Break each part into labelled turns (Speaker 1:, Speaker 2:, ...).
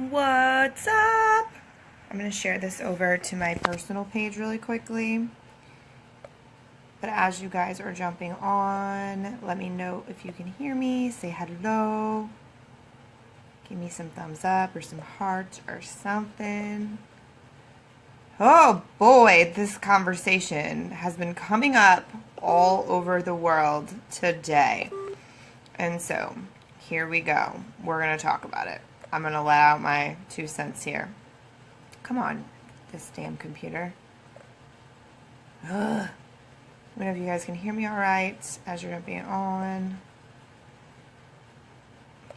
Speaker 1: What's up? I'm going to share this over to my personal page really quickly. But as you guys are jumping on, let me know if you can hear me. Say hello. Give me some thumbs up or some hearts or something. Oh boy, this conversation has been coming up all over the world today. And so, here we go. We're going to talk about it. I'm going to let out my 2 cents here. Come on, this damn computer. Ugh. I don't know if you guys can hear me all right as you're jumping on.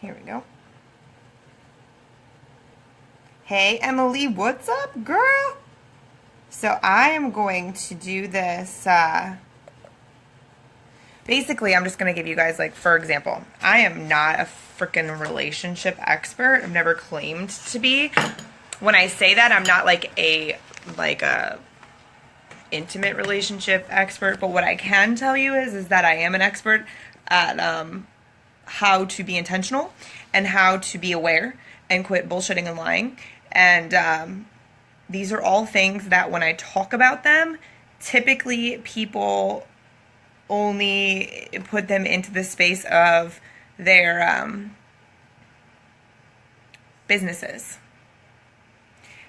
Speaker 1: Here we go. Hey, Emily, what's up, girl? So I am going to do this, basically, I'm just going to give you guys, like, for example, I am not a freaking relationship expert. I've never claimed to be. When I say that, I'm not like a intimate relationship expert, but what I can tell you is that I am an expert at how to be intentional and how to be aware and quit bullshitting and lying. And these are all things that when I talk about them, typically people only put them into the space of their businesses.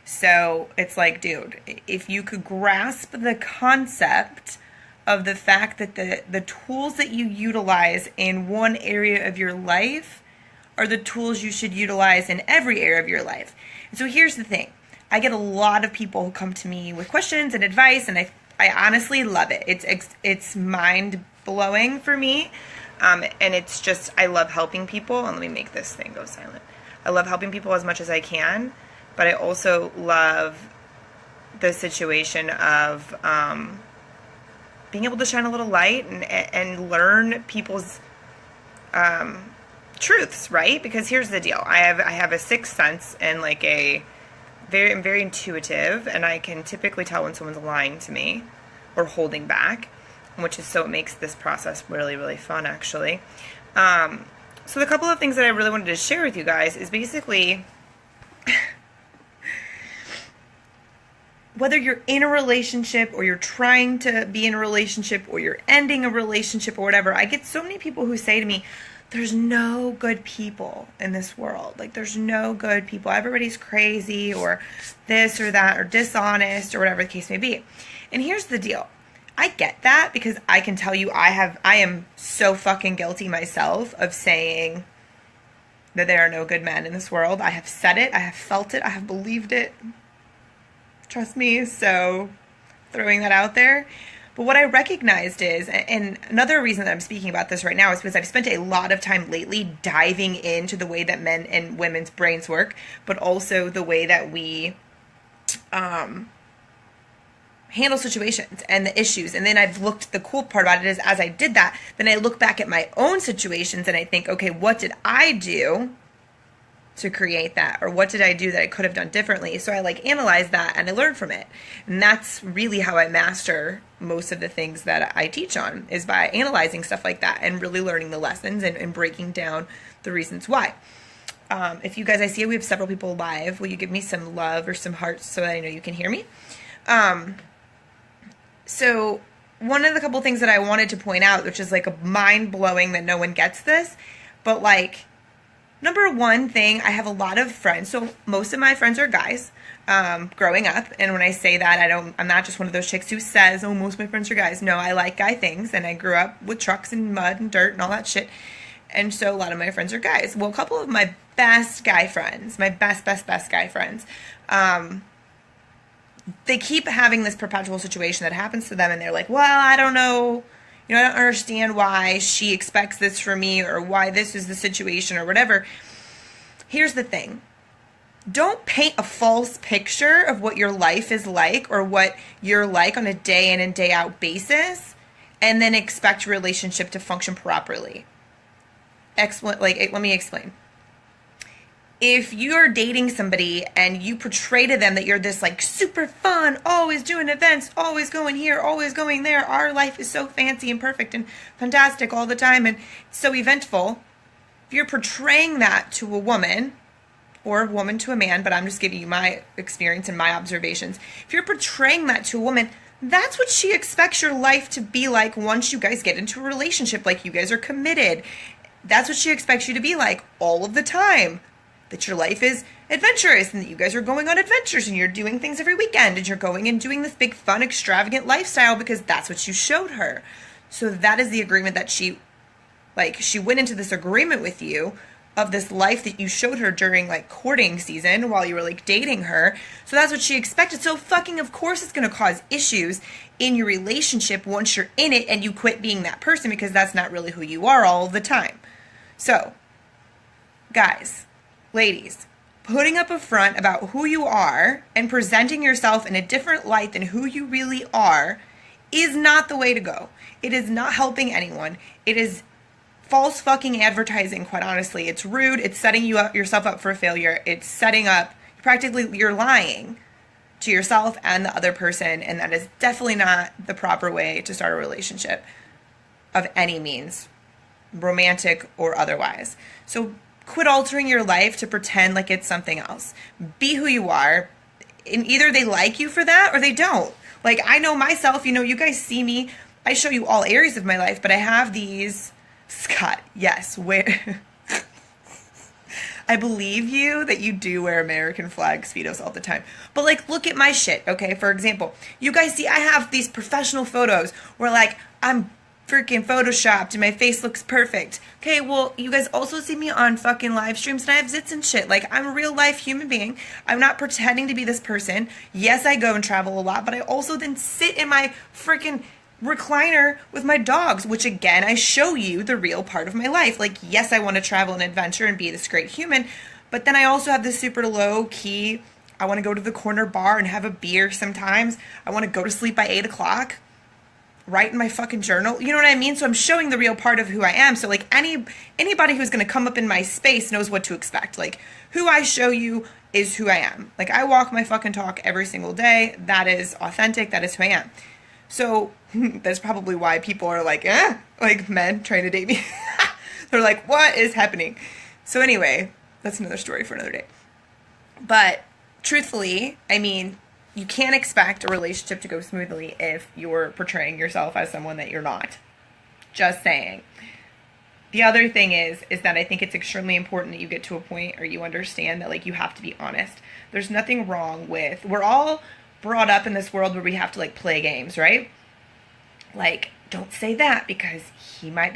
Speaker 1: So it's like, dude, if you could grasp the concept of the fact that the tools that you utilize in one area of your life are the tools you should utilize in every area of your life. And so here's the thing. I get a lot of people who come to me with questions and advice, and I honestly love it. It's mind-blowing for me, and it's just, I love helping people. And let me make this thing go silent. I love helping people as much as I can, but I also love the situation of being able to shine a little light and learn people's truths, right? Because here's the deal. I have a sixth sense and like I'm very intuitive, and I can typically tell when someone's lying to me or holding back, which is so it makes this process really, really fun, actually. So the couple of things that I really wanted to share with you guys is basically whether you're in a relationship or you're trying to be in a relationship or you're ending a relationship or whatever, I get so many people who say to me, there's no good people in this world. Like, there's no good people. Everybody's crazy or this or that or dishonest or whatever the case may be. And here's the deal. I get that because I can tell you I am so fucking guilty myself of saying that there are no good men in this world. I have said it. I have felt it. I have believed it. Trust me. So throwing that out there. But what I recognized is, and another reason that I'm speaking about this right now is because I've spent a lot of time lately diving into the way that men and women's brains work, but also the way that we handle situations and the issues. And then I've looked, the cool part about it is as I did that, then I look back at my own situations and I think, okay, what did I do to create that? Or what did I do that I could have done differently? So I analyze that and I learn from it. And that's really how I master most of the things that I teach on, is by analyzing stuff like that and really learning the lessons and breaking down the reasons why. If you guys, I see we have several people live. Will you give me some love or some hearts so that I know you can hear me? So one of the couple things that I wanted to point out, which is a mind-blowing that no one gets this, but number one thing, I have a lot of friends. So most of my friends are guys, growing up. And when I say that, I'm not just one of those chicks who says, oh, most of my friends are guys. No, I like guy things. And I grew up with trucks and mud and dirt and all that shit. And so a lot of my friends are guys. Well, a couple of my best guy friends, my best guy friends, they keep having this perpetual situation that happens to them. And they're like, well, I don't know. I don't understand why she expects this from me or why this is the situation or whatever. Here's the thing. Don't paint a false picture of what your life is like or what you're like on a day in and day out basis and then expect your relationship to function properly. Let me explain. If you're dating somebody and you portray to them that you're this super fun, always doing events, always going here, always going there, our life is so fancy and perfect and fantastic all the time and so eventful, if you're portraying that to a woman or a woman to a man, but I'm just giving you my experience and my observations. If you're portraying that to a woman, that's what she expects your life to be like once you guys get into a relationship, like you guys are committed. That's what she expects you to be like all of the time. That your life is adventurous and that you guys are going on adventures and you're doing things every weekend and you're going and doing this big, fun, extravagant lifestyle because that's what you showed her. So that is the agreement that she went into this agreement with you of this life that you showed her during like courting season while you were like dating her. So that's what she expected. So fucking of course it's going to cause issues in your relationship once you're in it and you quit being that person because that's not really who you are all the time. So, guys, ladies, putting up a front about who you are and presenting yourself in a different light than who you really are is not the way to go. It is not helping anyone. It is false fucking advertising, quite honestly. It's rude. It's setting yourself up for a failure. It's setting up, you're lying to yourself and the other person, and that is definitely not the proper way to start a relationship of any means, romantic or otherwise. So quit altering your life to pretend like it's something else. Be who you are, and either they like you for that or they don't. Like, I know myself, you guys see me, I show you all areas of my life, but I have these, Scott, yes, where I believe you that you do wear American flag Speedos all the time. But like, look at my shit, okay? For example, you guys see I have these professional photos where like I'm freaking photoshopped and my face looks perfect. Okay, well, you guys also see me on fucking live streams and I have zits and shit. Like, I'm a real life human being. I'm not pretending to be this person. Yes, I go and travel a lot, but I also then sit in my freaking recliner with my dogs, which again, I show you the real part of my life. Like, yes, I want to travel and adventure and be this great human, but then I also have this super low key, I want to go to the corner bar and have a beer sometimes. I want to go to sleep by 8 o'clock. Write in my fucking journal. You know what I mean? So I'm showing the real part of who I am. So like anybody who's going to come up in my space knows what to expect. Like, who I show you is who I am. Like, I walk my fucking talk every single day. That is authentic. That is who I am. So that's probably why people are like, like men trying to date me. They're like, what is happening? So anyway, that's another story for another day. But truthfully, I mean, you can't expect a relationship to go smoothly if you're portraying yourself as someone that you're not. Just saying. The other thing is that I think it's extremely important that you get to a point or you understand that, like, you have to be honest. There's nothing wrong with, we're all brought up in this world where we have to, like, play games, right? Like, don't say that because he might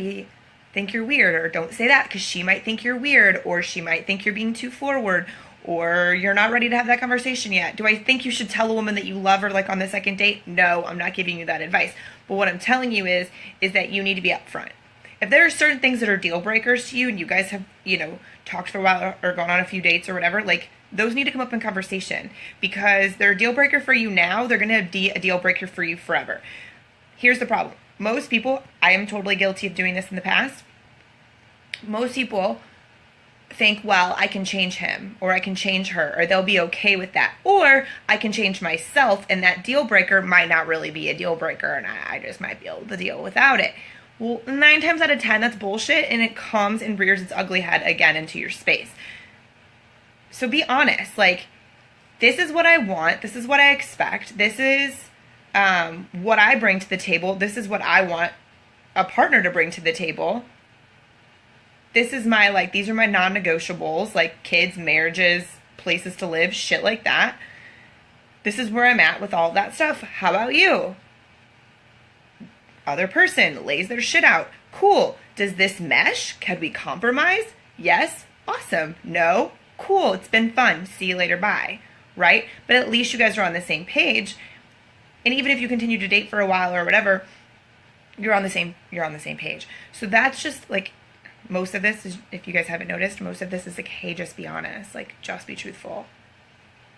Speaker 1: think you're weird, or don't say that because she might think you're weird, or she might think you're being too forward, or you're not ready to have that conversation yet. Do I think you should tell a woman that you love her like on the second date? No, I'm not giving you that advice. But what I'm telling you is that you need to be upfront. If there are certain things that are deal breakers to you and you guys have, talked for a while or gone on a few dates or whatever, like, those need to come up in conversation because they're a deal breaker for you now. They're going to be a deal breaker for you forever. Here's the problem. Most people, I am totally guilty of doing this in the past. Most people think, well, I can change him or I can change her or they'll be okay with that. Or I can change myself and that deal breaker might not really be a deal breaker and I just might be able to deal without it. Well, 9 times out of 10, that's bullshit and it comes and rears its ugly head again into your space. So be honest. Like, this is what I want. This is what I expect. This is what I bring to the table. This is what I want a partner to bring to the table. This is my, like, these are my non-negotiables, like kids, marriages, places to live, shit like that. This is where I'm at with all that stuff. How about you? Other person lays their shit out. Cool. Does this mesh? Can we compromise? Yes. Awesome. No. Cool. It's been fun. See you later. Bye. Right? But at least you guys are on the same page. And even if you continue to date for a while or whatever, you're on the same page. So that's just like, most of this is, if you guys haven't noticed, most of this is like, hey, just be honest. Like, just be truthful.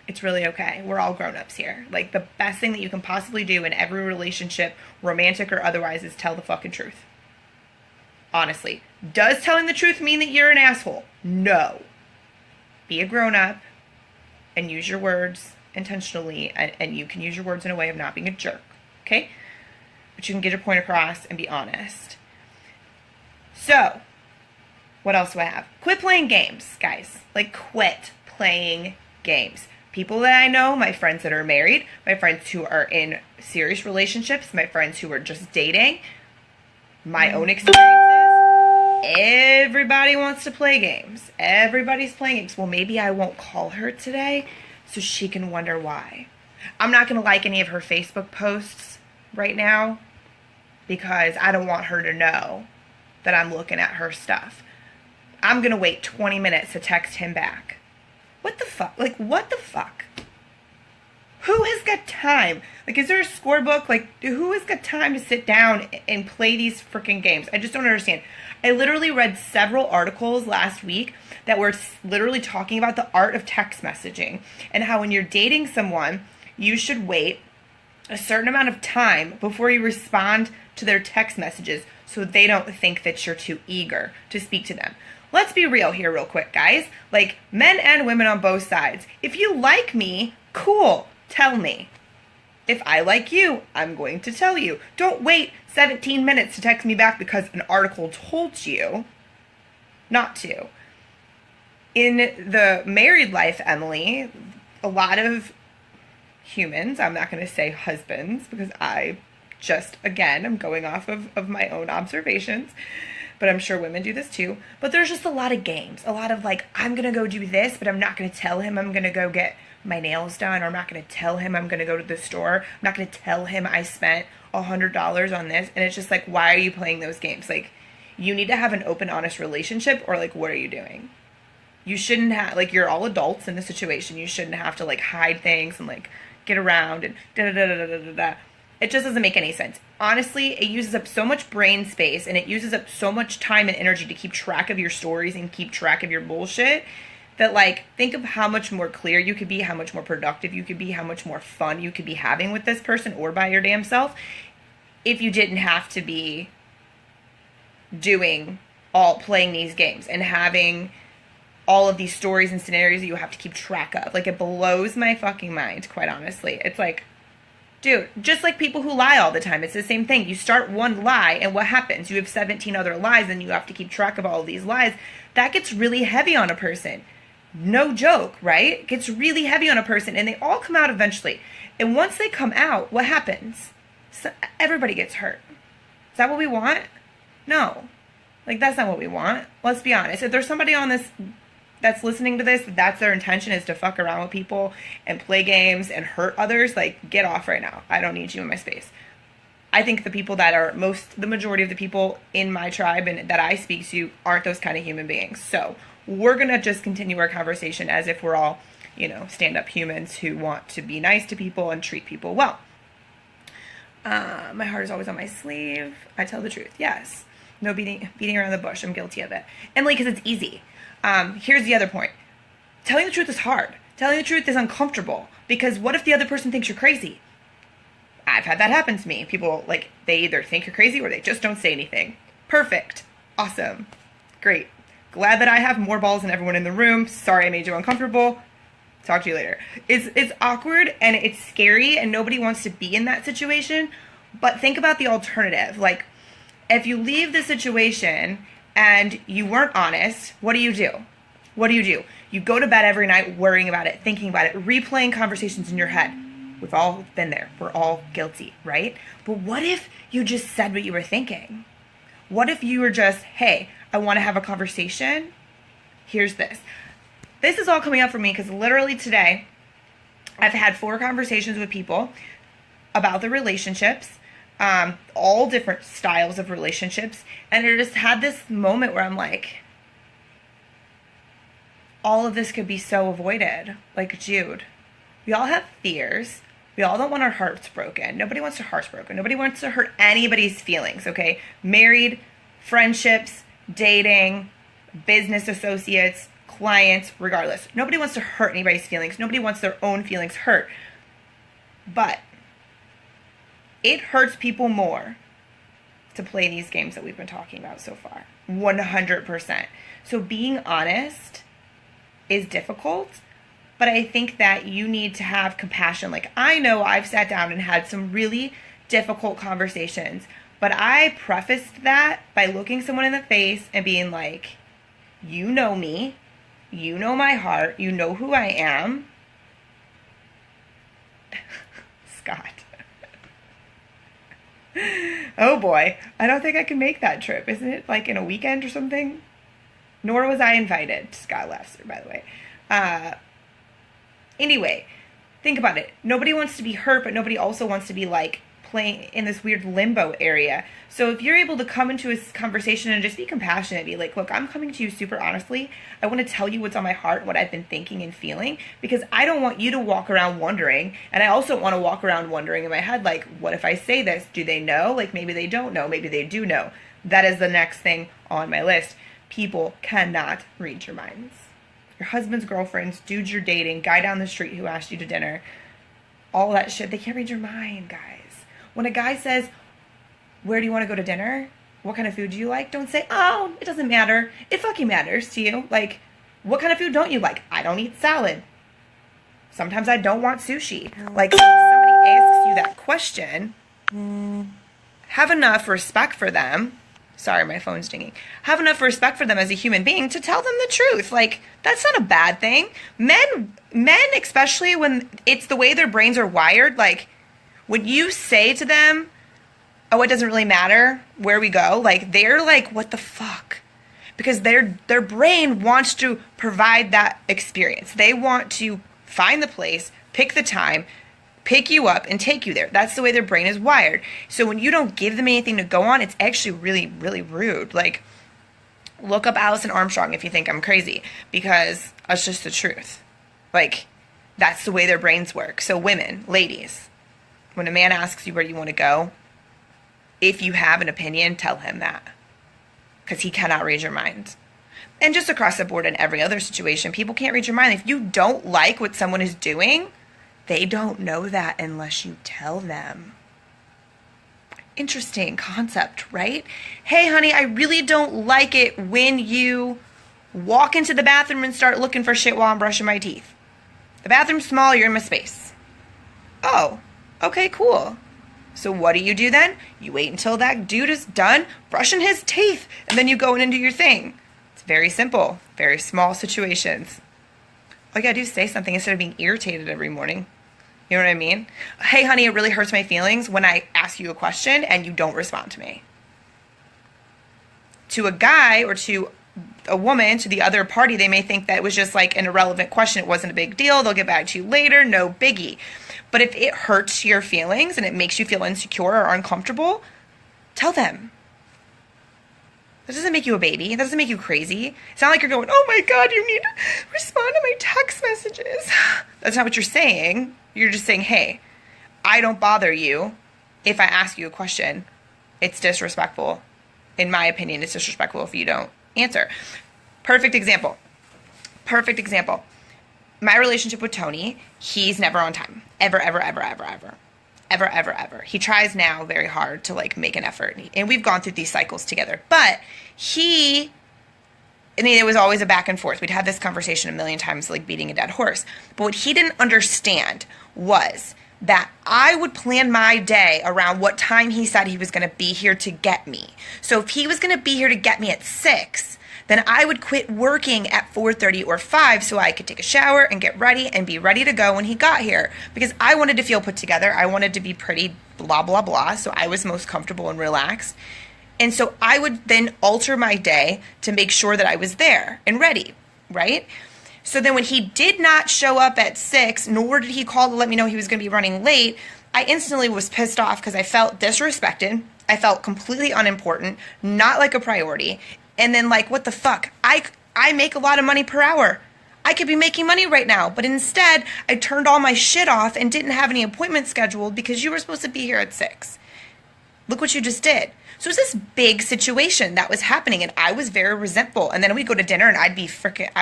Speaker 1: It's really okay. We're all grown-ups here. Like, the best thing that you can possibly do in every relationship, romantic or otherwise, is tell the fucking truth. Honestly. Does telling the truth mean that you're an asshole? No. Be a grown-up and use your words intentionally, and you can use your words in a way of not being a jerk. Okay? But you can get your point across and be honest. So, what else do I have? Quit playing games, guys. Like, quit playing games. People that I know, my friends that are married, my friends who are in serious relationships, my friends who are just dating, my own experiences, everybody wants to play games. Everybody's playing games. Well, maybe I won't call her today so she can wonder why. I'm not going to like any of her Facebook posts right now because I don't want her to know that I'm looking at her stuff. I'm going to wait 20 minutes to text him back. What the fuck? Like, what the fuck? Who has got time? Like, is there a scorebook? Like, who has got time to sit down and play these freaking games? I just don't understand. I literally read several articles last week that were literally talking about the art of text messaging and how when you're dating someone, you should wait a certain amount of time before you respond to their text messages so they don't think that you're too eager to speak to them. Let's be real here real quick, guys. Like, men and women on both sides. If you like me, cool. Tell me. If I like you, I'm going to tell you. Don't wait 17 minutes to text me back because an article told you not to. In the married life, Emily, a lot of humans, I'm not going to say husbands because I just, again, I'm going off of my own observations, but I'm sure women do this too. But there's just a lot of games, a lot of like, I'm going to go do this, but I'm not going to tell him I'm going to go get my nails done, or I'm not going to tell him I'm going to go to the store. I'm not going to tell him I spent $100 on this. And it's just like, why are you playing those games? Like, you need to have an open, honest relationship, or like, what are you doing? You shouldn't have, like, you're all adults in the situation. You shouldn't have to like hide things and like get around and da-da-da-da-da-da-da. It just doesn't make any sense. Honestly, it uses up so much brain space and it uses up so much time and energy to keep track of your stories and keep track of your bullshit that, like, think of how much more clear you could be, how much more productive you could be, how much more fun you could be having with this person or by your damn self if you didn't have to be playing these games and having all of these stories and scenarios that you have to keep track of. Like, it blows my fucking mind, quite honestly. It's like, dude, just like people who lie all the time, it's the same thing. You start one lie, and what happens? You have 17 other lies, and you have to keep track of all of these lies. That gets really heavy on a person. No joke, right? It gets really heavy on a person, and they all come out eventually. And once they come out, what happens? So everybody gets hurt. Is that what we want? No. Like, that's not what we want. Let's be honest. If there's somebody on this that's listening to this, that's their intention, is to fuck around with people and play games and hurt others, like, get off right now. I don't need you in my space. I think the people that are the majority of the people in my tribe and that I speak to aren't those kind of human beings. So we're going to just continue our conversation as if we're all, stand-up humans who want to be nice to people and treat people well. My heart is always on my sleeve. I tell the truth. Yes. No beating around the bush. I'm guilty of it. Emily, because it's easy. Here's the other point. Telling the truth is hard. Telling the truth is uncomfortable because what if the other person thinks you're crazy? I've had that happen to me. People, like, they either think you're crazy or they just don't say anything. Perfect. Awesome. Great. Glad that I have more balls than everyone in the room. Sorry I made you uncomfortable. Talk to you later. It's awkward and it's scary and nobody wants to be in that situation. But think about the alternative. Like, if you leave the situation and you weren't honest, what do? What do? You go to bed every night worrying about it, thinking about it, replaying conversations in your head. We've all been there. We're all guilty, right? But what if you just said what you were thinking? What if you were just, hey, I want to have a conversation. Here's this. This is all coming up for me because literally today I've had 4 conversations with people about the relationships, all different styles of relationships. And I just had this moment where I'm like, all of this could be so avoided. Like, Jude, we all have fears. We all don't want our hearts broken. Nobody wants their hearts broken. Nobody wants to hurt anybody's feelings, okay? Married, friendships, dating, business associates, clients, regardless. Nobody wants to hurt anybody's feelings. Nobody wants their own feelings hurt. But it hurts people more to play these games that we've been talking about so far. 100%. So being honest is difficult, but I think that you need to have compassion. Like, I know I've sat down and had some really difficult conversations, but I prefaced that by looking someone in the face and being like, you know me, You know my heart. You know who I am. Scott. Oh boy. I don't think I can make that trip. Isn't it like in a weekend or something? Nor was I invited. Scott Lester, by the way. Anyway, think about it. Nobody wants to be hurt, but nobody also wants to be like playing in this weird limbo area. So if you're able to come into a conversation and just be compassionate, be like, look, I'm coming to you super honestly. I want to tell you what's on my heart, what I've been thinking and feeling, because I don't want you to walk around wondering. And I also want to walk around wondering in my head, like, what if I say this? Do they know? Like, maybe they don't know. Maybe they do know. That is the next thing on my list. People cannot read your minds. Your husband's girlfriends, dudes you're dating, guy down the street who asked you to dinner, all that shit, they can't read your mind, guys. When a guy says, where do you want to go to dinner? What kind of food do you like? Don't say, oh, it doesn't matter. It fucking matters to you. Like, what kind of food don't you like? I don't eat salad. Sometimes I don't want sushi. Like, if somebody asks you that question, have enough respect for them. Sorry, my phone's dinging. Have enough respect for them as a human being to tell them the truth. Like, that's not a bad thing. Men, especially when it's the way their brains are wired, like, when you say to them, oh, it doesn't really matter where we go, like, they're like, what the fuck? Because their brain wants to provide that experience. They want to find the place, pick the time, pick you up, and take you there. That's the way their brain is wired. So when you don't give them anything to go on, it's actually really, really rude. Like, look up Allison Armstrong if you think I'm crazy, because that's just the truth. Like, that's the way their brains work. So women, ladies, when a man asks you where you want to go, if you have an opinion, tell him that. Because he cannot read your mind. And just across the board in every other situation, people can't read your mind. If you don't like what someone is doing, they don't know that unless you tell them. Interesting concept, right? Hey, honey, I really don't like it when you walk into the bathroom and start looking for shit while I'm brushing my teeth. The bathroom's small, you're in my space. Oh, okay, cool. So what do then? You wait until that dude is done brushing his teeth, and then you go in and do your thing. It's very simple, very small situations. All you gotta do is say something instead of being irritated every morning. You know what I mean? Hey, honey, it really hurts my feelings when I ask you a question and you don't respond to me. To a guy or to a woman, to the other party, they may think that it was just like an irrelevant question. It wasn't a big deal. They'll get back to you later. No biggie. But if it hurts your feelings and it makes you feel insecure or uncomfortable, tell them. That doesn't make you a baby. That doesn't make you crazy. It's not like you're going, oh my God, you need to respond to my text messages. That's not what you're saying. You're just saying, hey, I don't bother you if I ask you a question. It's disrespectful. In my opinion, it's disrespectful if you don't answer. Perfect example. My relationship with Tony, he's never on time. Ever. He tries now very hard to like make an effort. And we've gone through these cycles together. But it was always a back and forth. We'd had this conversation a million times, like beating a dead horse. But what he didn't understand was that I would plan my day around what time he said he was going to be here to get me. So if he was going to be here to get me at 6, then I would quit working at 4:30 or 5 so I could take a shower and get ready and be ready to go when he got here. Because I wanted to feel put together. I wanted to be pretty blah, blah, blah. So I was most comfortable and relaxed. And so I would then alter my day to make sure that I was there and ready, right? So then when he did not show up at 6, nor did he call to let me know he was going to be running late, I instantly was pissed off because I felt disrespected. I felt completely unimportant, not like a priority. And then like, what the fuck? I make a lot of money per hour. I could be making money right now. But instead, I turned all my shit off and didn't have any appointments scheduled because you were supposed to be here at 6. Look what you just did. So it was this big situation that was happening, and I was very resentful. And then we'd go to dinner, and I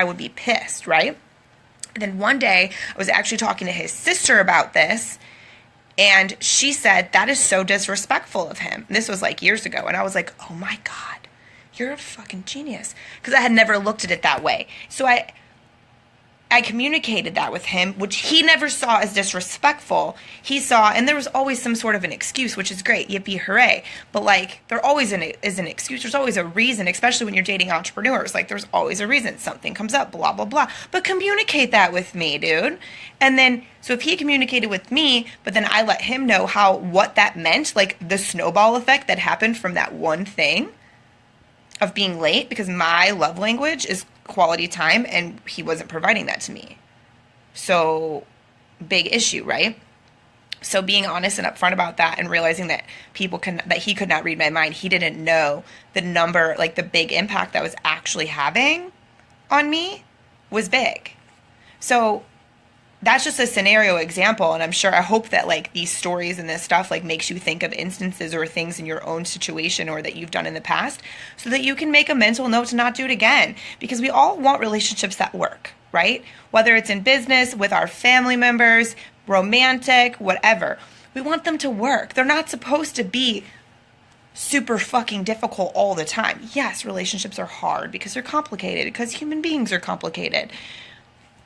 Speaker 1: would be pissed, right? And then one day, I was actually talking to his sister about this, and she said, that is so disrespectful of him. And this was like years ago, and I was like, oh my God, you're a fucking genius. Because I had never looked at it that way. So I communicated that with him, which he never saw as disrespectful. He saw, and there was always some sort of an excuse, which is great. Yippee, hooray. But like, there always is an excuse. There's always a reason, especially when you're dating entrepreneurs. Like, there's always a reason. Something comes up, blah, blah, blah. But communicate that with me, dude. And then, so if he communicated with me, but then I let him know what that meant, like the snowball effect that happened from that one thing of being late, because my love language is quality time and he wasn't providing that to me. So big issue, right? So being honest and upfront about that and realizing that that he could not read my mind. He didn't know the number, like the big impact that was actually having on me was big. So that's just a scenario example, and I hope that like these stories and this stuff like makes you think of instances or things in your own situation or that you've done in the past so that you can make a mental note to not do it again, because we all want relationships that work, right? Whether it's in business, with our family members, romantic, whatever. We want them to work. They're not supposed to be super fucking difficult all the time. Yes, relationships are hard because they're complicated, because human beings are complicated.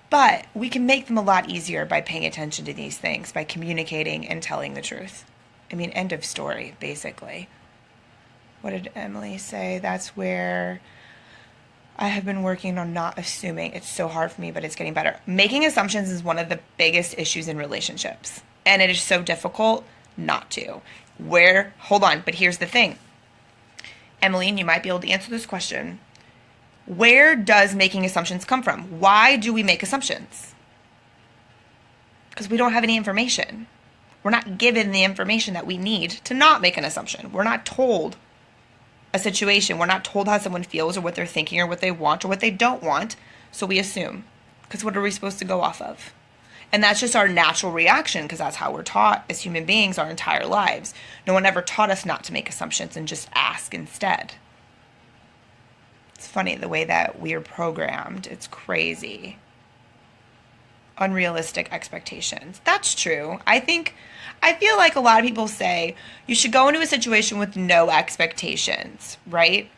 Speaker 1: But we can make them a lot easier by paying attention to these things, by communicating and telling the truth. I mean, end of story, basically. What did Emily say? That's where I have been working on not assuming. It's so hard for me, but it's getting better. Making assumptions is one of the biggest issues in relationships. And it is so difficult not to. Hold on, but here's the thing. Emily, and you might be able to answer this question. Where does making assumptions come from? Why do we make assumptions? Because we don't have any information. We're not given the information that we need to not make an assumption. We're not told a situation. We're not told how someone feels or what they're thinking or what they want or what they don't want. So we assume. Because what are we supposed to go off of? And that's just our natural reaction, because that's how we're taught as human beings our entire lives. No one ever taught us not to make assumptions and just ask instead. It's funny the way that we are programmed. It's crazy. Unrealistic expectations. That's true. I feel like a lot of people say you should go into a situation with no expectations, right?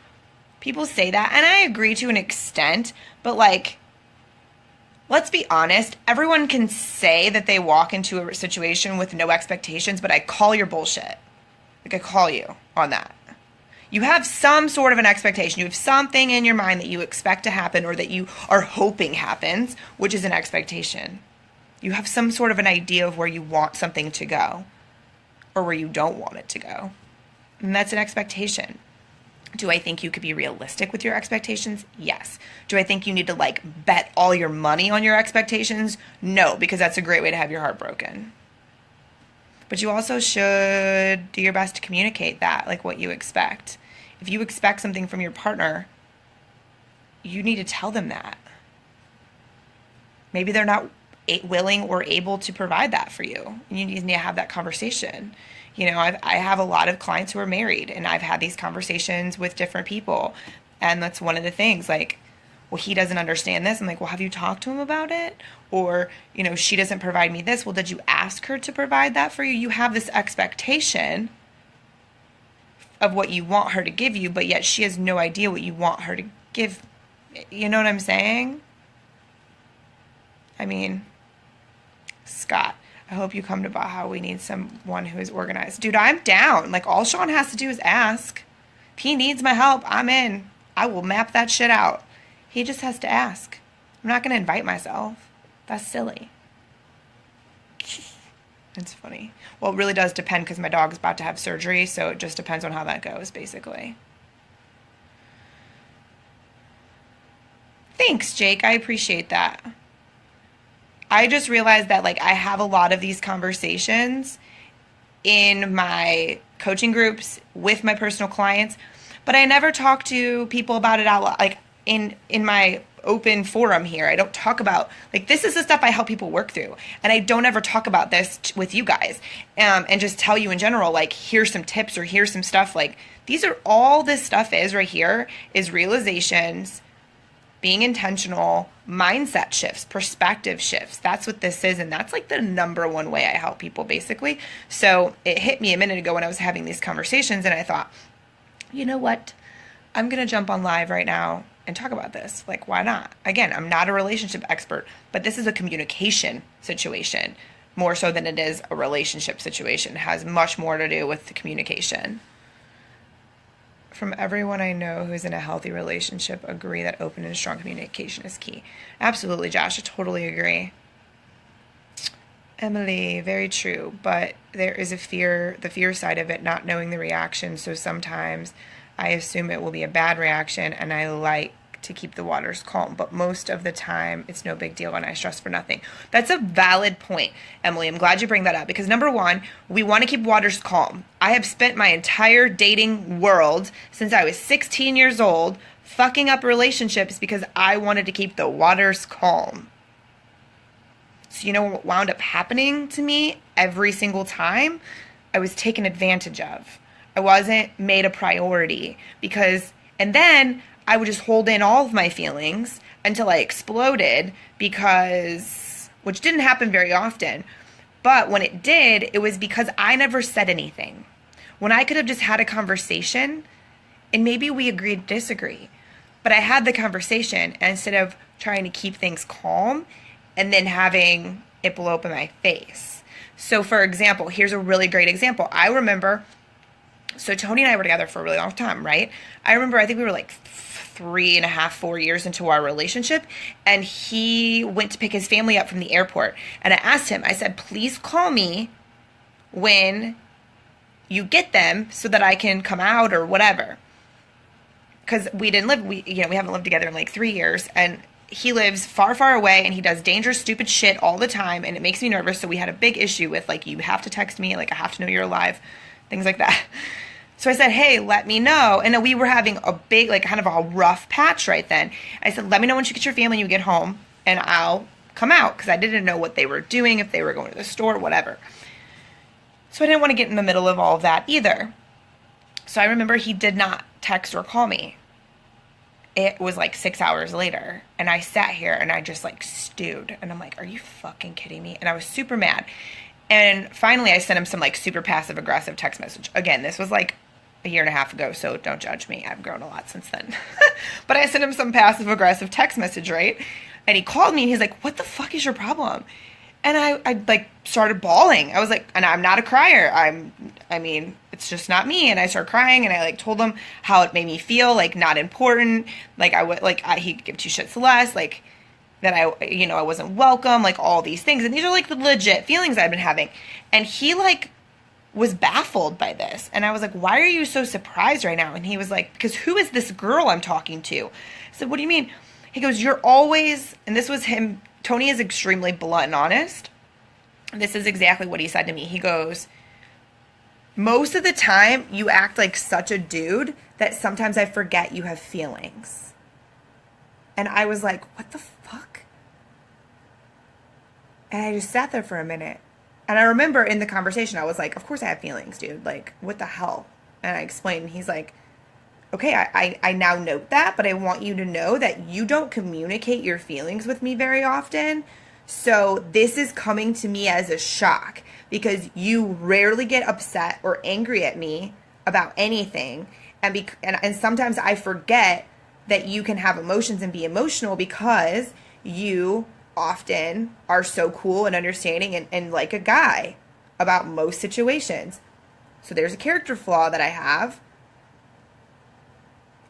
Speaker 1: People say that, and I agree to an extent, but like, let's be honest, everyone can say that they walk into a situation with no expectations, but I call your bullshit. Like, I call you on that. You have some sort of an expectation. You have something in your mind that you expect to happen or that you are hoping happens, which is an expectation. You have some sort of an idea of where you want something to go or where you don't want it to go. And that's an expectation. Do I think you could be realistic with your expectations? Yes. Do I think you need to like bet all your money on your expectations? No, because that's a great way to have your heart broken. But you also should do your best to communicate that, like what you expect. If you expect something from your partner, you need to tell them that. Maybe they're not willing or able to provide that for you. And you need to have that conversation. You know, I have a lot of clients who are married, and I've had these conversations with different people. And that's one of the things, like, well, he doesn't understand this. I'm like, well, have you talked to him about it? Or, you know, she doesn't provide me this. Well, did you ask her to provide that for you? You have this expectation of what you want her to give you, but yet she has no idea what you want her to give. You know what I'm saying? I mean, Scott, I hope you come to Baja. We need someone who is organized. Dude, I'm down. Like, all Sean has to do is ask. If he needs my help, I'm in. I will map that shit out. He just has to ask. I'm not going to invite myself. That's silly. It's funny. Well, it really does depend, because my dog's about to have surgery, so it just depends on how that goes, basically. Thanks, Jake. I appreciate that. I just realized that, like, I have a lot of these conversations in my coaching groups with my personal clients, but I never talk to people about it out loud. Like, in my open forum here, I don't talk about, like, this is the stuff I help people work through, and I don't ever talk about this with you guys, and just tell you in general, like, here's some tips or here's some stuff. Like, these are all this stuff is right here is realizations, being intentional, mindset shifts, perspective shifts. That's what this is, and that's like the number one way I help people, basically. So it hit me a minute ago when I was having these conversations, and I thought, you know what? I'm going to jump on live right now and talk about this. Like, why not? Again, I'm not a relationship expert, but this is a communication situation more so than it is a relationship situation. It has much more to do with the communication. From everyone I know who's in a healthy relationship, agree that open and strong communication is key. Absolutely, Josh. I totally agree. Emily, very true. But there is the fear side of it, not knowing the reaction. So sometimes I assume it will be a bad reaction, and I like to keep the waters calm. But most of the time, it's no big deal, and I stress for nothing. That's a valid point, Emily. I'm glad you bring that up, because number one, we want to keep waters calm. I have spent my entire dating world since I was 16 years old fucking up relationships because I wanted to keep the waters calm. So you know what wound up happening to me every single time? I was taken advantage of. I wasn't made a priority and then I would just hold in all of my feelings until I exploded which didn't happen very often. But when it did, it was because I never said anything. When I could have just had a conversation and maybe we agreed to disagree. But I had the conversation instead of trying to keep things calm and then having it blow up in my face. So for example, here's a really great example. I remember, so Tony and I were together for a really long time, right? I think we were like 3.5, 4 years into our relationship, and he went to pick his family up from the airport. And I asked him, I said, please call me when you get them so that I can come out or whatever. Because we haven't lived together in like 3 years, and he lives far, far away, and he does dangerous, stupid shit all the time, and it makes me nervous. So we had a big issue with, like, you have to text me, like, I have to know you're alive, things like that. So I said, hey, let me know. And we were having a big, like, kind of a rough patch right then. I said, let me know once you get your family and you get home, and I'll come out, because I didn't know what they were doing, if they were going to the store, whatever. So I didn't want to get in the middle of all of that either. So I remember he did not text or call me. It was like 6 hours later, and I sat here and I just like stewed, and I'm like, are you fucking kidding me? And I was super mad. And finally I sent him some like super passive aggressive text message. Again, this was like a year and a half ago, so don't judge me. I've grown a lot since then. But I sent him some passive aggressive text message, right? And he called me and he's like, what the fuck is your problem? And I like started bawling. I was like, and I'm not a crier. I mean, it's just not me. And I started crying, and I like told him how it made me feel, like not important. Like he could give two shits less. Like that I wasn't welcome. Like all these things. And these are like the legit feelings I've been having. And he like was baffled by this. And I was like, why are you so surprised right now? And he was like, because who is this girl I'm talking to? I said, what do you mean? He goes, you're always, and this was him. Tony is extremely blunt and honest. This is exactly what he said to me. He goes, most of the time you act like such a dude that sometimes I forget you have feelings. And I was like, what the fuck? And I just sat there for a minute. And I remember in the conversation, I was like, of course I have feelings, dude. Like, what the hell? And I explained, and he's like, okay, I now note that, but I want you to know that you don't communicate your feelings with me very often. So this is coming to me as a shock because you rarely get upset or angry at me about anything. And sometimes I forget that you can have emotions and be emotional because you often are so cool and understanding and like a guy about most situations. So there's a character flaw that I have.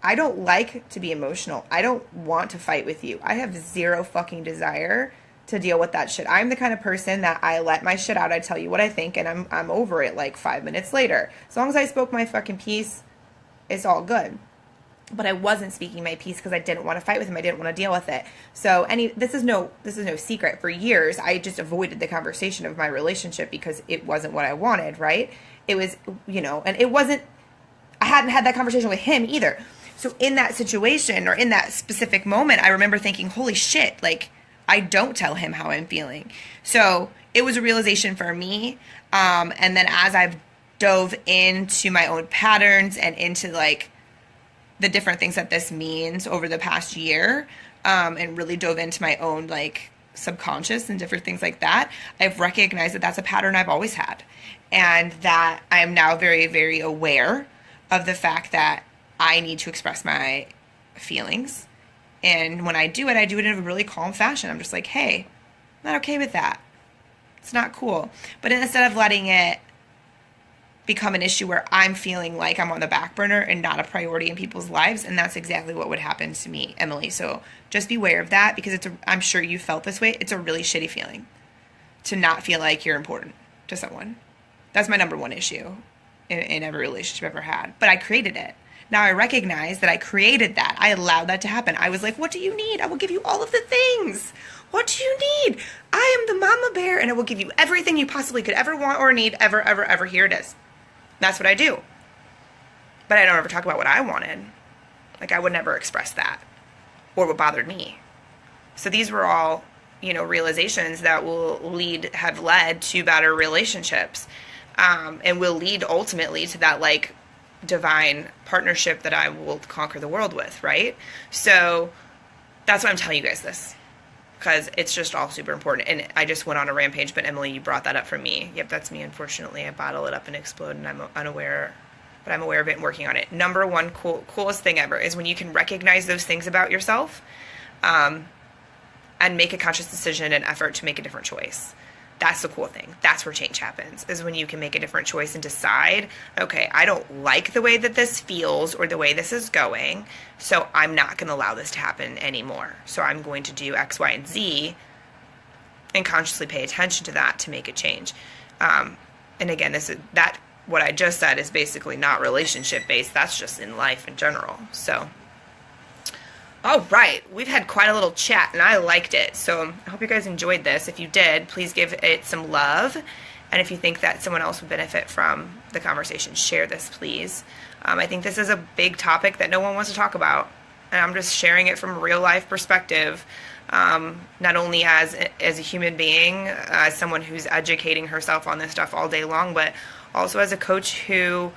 Speaker 1: I don't like to be emotional. I don't want to fight with you. I have zero fucking desire to deal with that shit. I'm the kind of person that I let my shit out. I tell you what I think, and I'm over it like 5 minutes later. As long as I spoke my fucking piece, it's all good. But I wasn't speaking my piece because I didn't want to fight with him. I didn't want to deal with it. So this is no secret. For years, I just avoided the conversation of my relationship because it wasn't what I wanted, right? It was, and it wasn't, I hadn't had that conversation with him either. So in that situation or in that specific moment, I remember thinking, holy shit, like, I don't tell him how I'm feeling. So it was a realization for me. And then as I've dove into my own patterns and into, like, the different things that this means over the past year, and really dove into my own, like, subconscious and different things like that, I've recognized that that's a pattern I've always had. And that I am now very, very aware of the fact that I need to express my feelings And when I do it in a really calm fashion. I'm just like, hey, I'm not okay with that. It's not cool. But instead of letting it become an issue where I'm feeling like I'm on the back burner and not a priority in people's lives, and that's exactly what would happen to me, Emily. So just beware of that, because I'm sure you felt this way. It's a really shitty feeling to not feel like you're important to someone. That's my number one issue in every relationship I've ever had. But I created it. Now I recognize that I created that. I allowed that to happen. I was like, what do you need? I will give you all of the things. What do you need? I am the mama bear, and I will give you everything you possibly could ever want or need, ever, ever, ever. Here it is. That's what I do. But I don't ever talk about what I wanted. Like, I would never express that or what bothered me. So these were all, realizations that have led to better relationships, and will lead ultimately to that, like, divine partnership that I will conquer the world with, right? So that's why I'm telling you guys this, because it's just all super important. And I just went on a rampage, but Emily, you brought that up for me. Yep, that's me. Unfortunately, I bottle it up and explode, and I'm unaware, but I'm aware of it and working on it. Number one coolest thing ever is when you can recognize those things about yourself, and make a conscious decision and effort to make a different choice. That's the cool thing. That's where change happens, is when you can make a different choice and decide, okay, I don't like the way that this feels or the way this is going, so I'm not going to allow this to happen anymore. So I'm going to do X, Y, and Z and consciously pay attention to that to make a change. And again, what I just said is basically not relationship based. That's just in life in general. So, all right, we've had quite a little chat, and I liked it. So I hope you guys enjoyed this. If you did, please give it some love. And if you think that someone else would benefit from the conversation, share this, please. I think this is a big topic that no one wants to talk about. And I'm just sharing it from a real life perspective, not only as a human being, as someone who's educating herself on this stuff all day long, but also as a coach who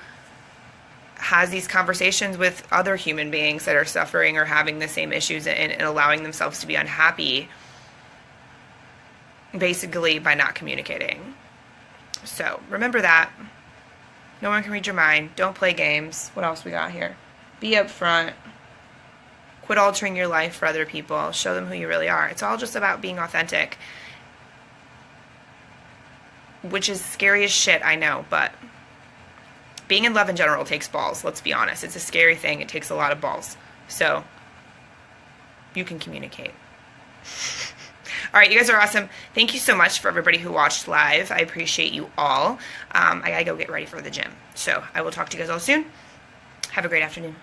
Speaker 1: has these conversations with other human beings that are suffering or having the same issues, and allowing themselves to be unhappy, basically by not communicating. So remember that. No one can read your mind. Don't play games. What else we got here? Be upfront. Quit altering your life for other people. Show them who you really are. It's all just about being authentic, which is scary as shit, I know, but being in love in general takes balls. Let's be honest. It's a scary thing. It takes a lot of balls. So you can communicate. All right, you guys are awesome. Thank you so much for everybody who watched live. I appreciate you all. I gotta go get ready for the gym. So I will talk to you guys all soon. Have a great afternoon.